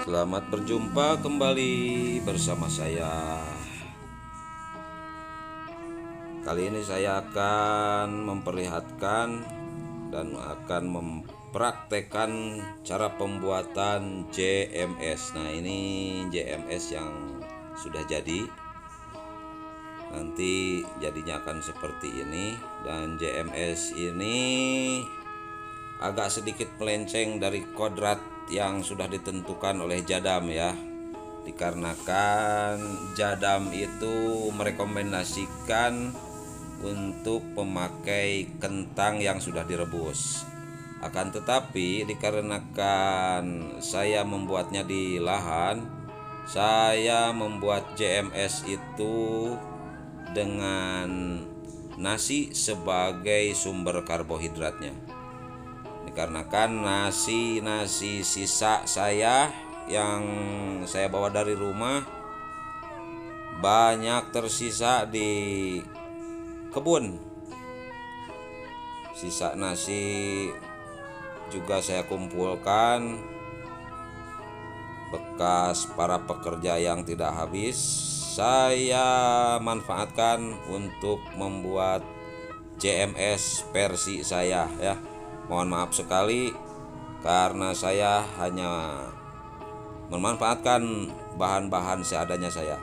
Selamat berjumpa kembali bersama saya. Kali ini saya akan memperlihatkan dan akan mempraktekkan cara pembuatan JMS. Nah, ini JMS yang sudah jadi. Nanti jadinya akan seperti ini, dan JMS ini agak sedikit melenceng dari kodrat yang sudah ditentukan oleh Jadam ya, dikarenakan Jadam itu merekomendasikan untuk memakai kentang yang sudah direbus. Akan tetapi dikarenakan saya membuatnya di lahan, saya membuat JMS itu dengan nasi sebagai sumber karbohidratnya. Dikarenakan nasi sisa saya yang saya bawa dari rumah banyak tersisa di kebun. Sisa nasi juga saya kumpulkan bekas para pekerja yang tidak habis, saya manfaatkan untuk membuat JMS versi saya ya. Mohon maaf sekali karena saya hanya memanfaatkan bahan-bahan seadanya saya.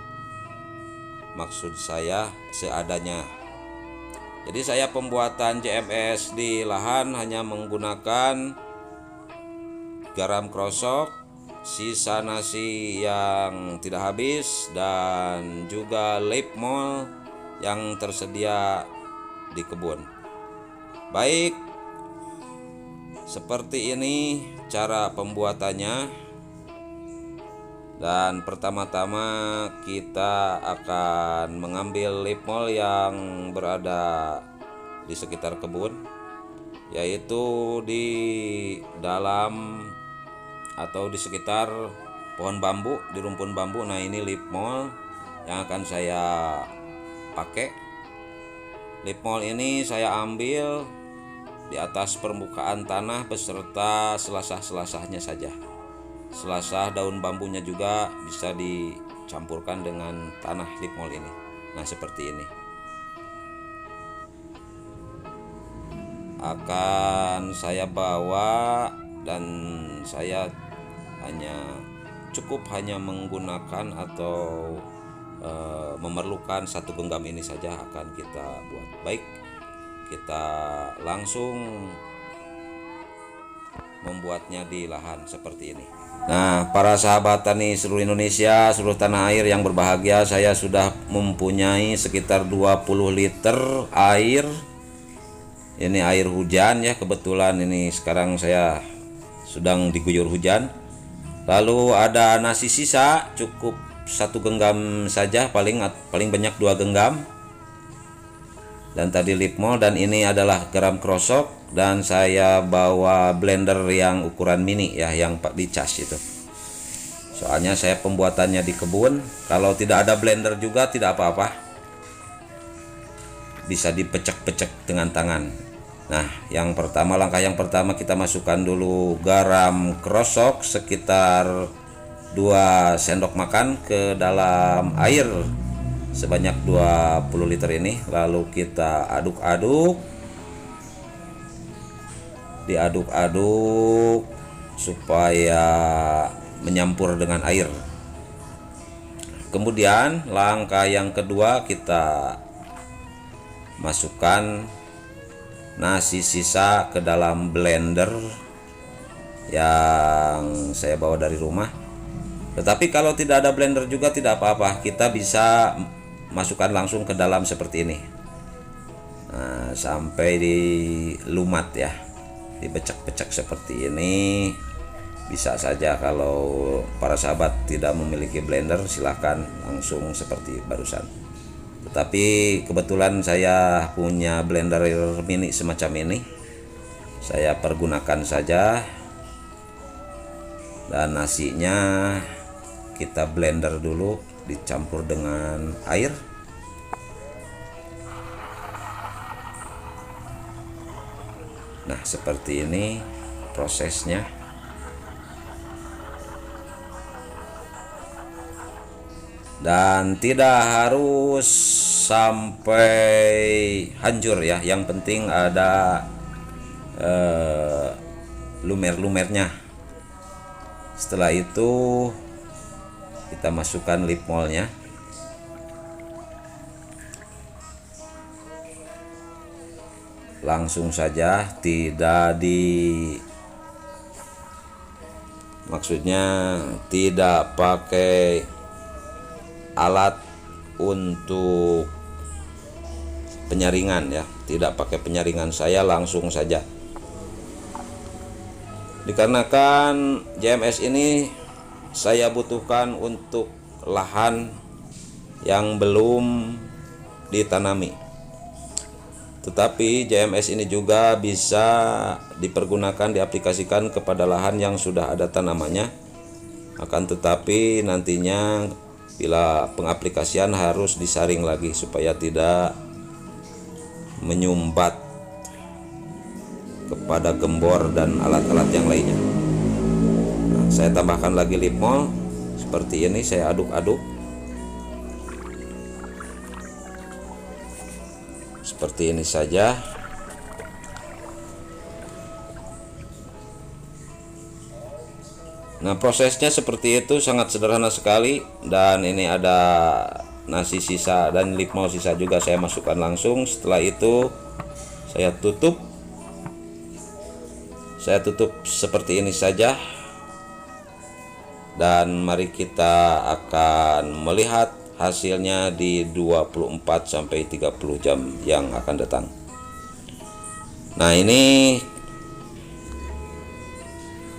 Maksud saya seadanya. Jadi saya pembuatan JMS di lahan hanya menggunakan garam krosok, sisa nasi yang tidak habis, dan juga lip mol yang tersedia di kebun. Baik, seperti ini cara pembuatannya. Dan pertama-tama kita akan mengambil lip mol yang berada di sekitar kebun, yaitu di dalam atau di sekitar pohon bambu, di rumpun bambu. Nah, ini lip mol yang akan saya pakai. Lip mol ini saya ambil di atas permukaan tanah beserta selasah-selasahnya saja. Selasah daun bambunya juga bisa dicampurkan dengan tanah lip mol ini. Nah, seperti ini. Akan saya bawa, dan saya hanya menggunakan atau memerlukan satu genggam ini saja akan kita buat. Baik, kita langsung membuatnya di lahan seperti ini. Nah, para sahabat tani seluruh Indonesia, seluruh tanah air yang berbahagia, saya sudah mempunyai sekitar 20 liter air. Ini air hujan ya, kebetulan ini sekarang saya sedang diguyur hujan. Lalu ada nasi sisa, cukup satu genggam saja, paling banyak 2 genggam. Dan tadi lip mol, dan ini adalah garam krosok, dan saya bawa blender yang ukuran mini ya, yang dicas itu. Soalnya saya pembuatannya di kebun. Kalau tidak ada blender juga tidak apa-apa, bisa dipecek-pecek dengan tangan. Nah, langkah yang pertama kita masukkan dulu garam krosok sekitar 2 sendok makan ke dalam air sebanyak 20 liter ini. Lalu kita aduk-aduk, diaduk-aduk supaya menyampur dengan air. Kemudian langkah yang kedua, kita masukkan nasi sisa ke dalam blender yang saya bawa dari rumah. Tetapi kalau tidak ada blender juga tidak apa-apa, kita bisa masukkan langsung ke dalam seperti ini. Nah, sampai dilumat ya, dibecek-becek seperti ini. Bisa saja kalau para sahabat tidak memiliki blender, silahkan langsung seperti barusan. Tetapi kebetulan saya punya blender mini semacam ini, saya pergunakan saja. Dan nasinya kita blender dulu, dicampur dengan air. Nah, seperti ini prosesnya. dan tidak harus sampai hancur ya, yang penting ada lumer-lumernya. Setelah itu kita masukkan lip molnya. Langsung saja, maksudnya tidak pakai alat untuk penyaringan ya, tidak pakai penyaringan, saya langsung saja. Dikarenakan JMS ini saya butuhkan untuk lahan yang belum ditanami. Tetapi JMS ini juga bisa dipergunakan, diaplikasikan kepada lahan yang sudah ada tanamannya. Akan tetapi nantinya bila pengaplikasian harus disaring lagi supaya tidak menyumbat kepada gembor dan alat-alat yang lainnya. Nah, saya tambahkan lagi lip mol seperti ini, saya aduk-aduk seperti ini saja. Nah, prosesnya seperti itu, sangat sederhana sekali. Dan ini ada nasi sisa dan lip mol sisa juga saya masukkan langsung. Setelah itu saya tutup seperti ini saja. Dan mari kita akan melihat hasilnya di 24-30 jam yang akan datang. Nah, ini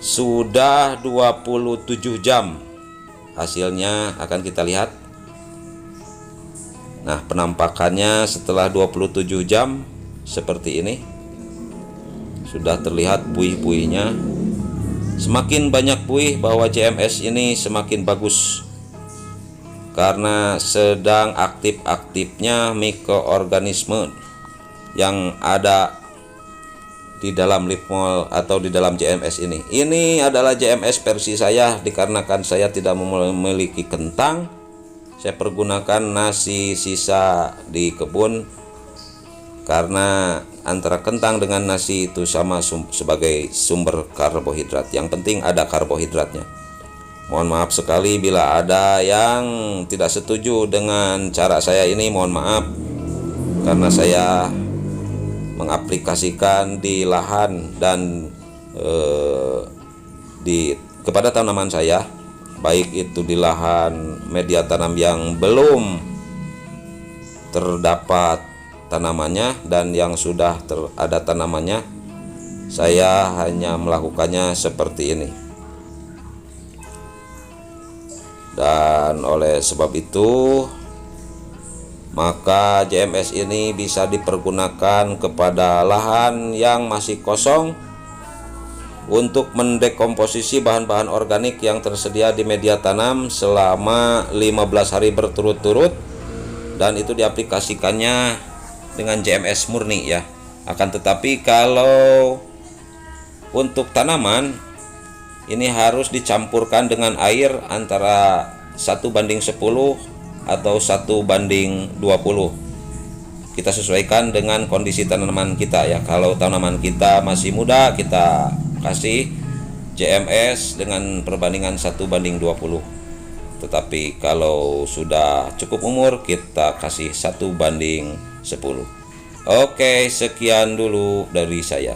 sudah 27 jam hasilnya akan kita lihat. Nah, penampakannya setelah 27 jam seperti ini. Sudah terlihat buih-buihnya. Semakin banyak buih bahwa JMS ini semakin bagus, karena sedang aktif-aktifnya mikroorganisme yang ada di dalam lip mol atau di dalam JMS ini. Ini adalah JMS versi saya, dikarenakan saya tidak memiliki kentang. Saya pergunakan nasi sisa di kebun, karena antara kentang dengan nasi itu sama sebagai sumber karbohidrat. Yang penting ada karbohidratnya. Mohon maaf sekali bila ada yang tidak setuju dengan cara saya ini, mohon maaf, karena saya mengaplikasikan di lahan dan kepada tanaman saya, baik itu di lahan media tanam yang belum terdapat tanamannya dan yang sudah ada tanamannya. Saya hanya melakukannya seperti ini. Dan oleh sebab itu, maka JMS ini bisa dipergunakan kepada lahan yang masih kosong untuk mendekomposisi bahan-bahan organik yang tersedia di media tanam selama 15 hari berturut-turut, dan itu diaplikasikannya dengan JMS murni ya. Akan tetapi kalau untuk tanaman ini harus dicampurkan dengan air antara 1:10 atau 1:20. Kita sesuaikan dengan kondisi tanaman kita ya. Kalau tanaman kita masih muda, kita kasih JMS dengan perbandingan 1:20. Tetapi kalau sudah cukup umur, kita kasih 1:10. Oke, sekian dulu dari saya.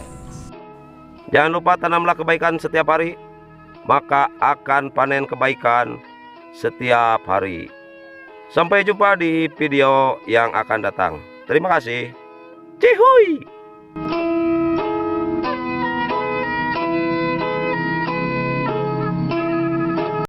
Jangan lupa tanamlah kebaikan setiap hari, maka akan panen kebaikan setiap hari. Sampai jumpa di video yang akan datang. Terima kasih. Cihuy.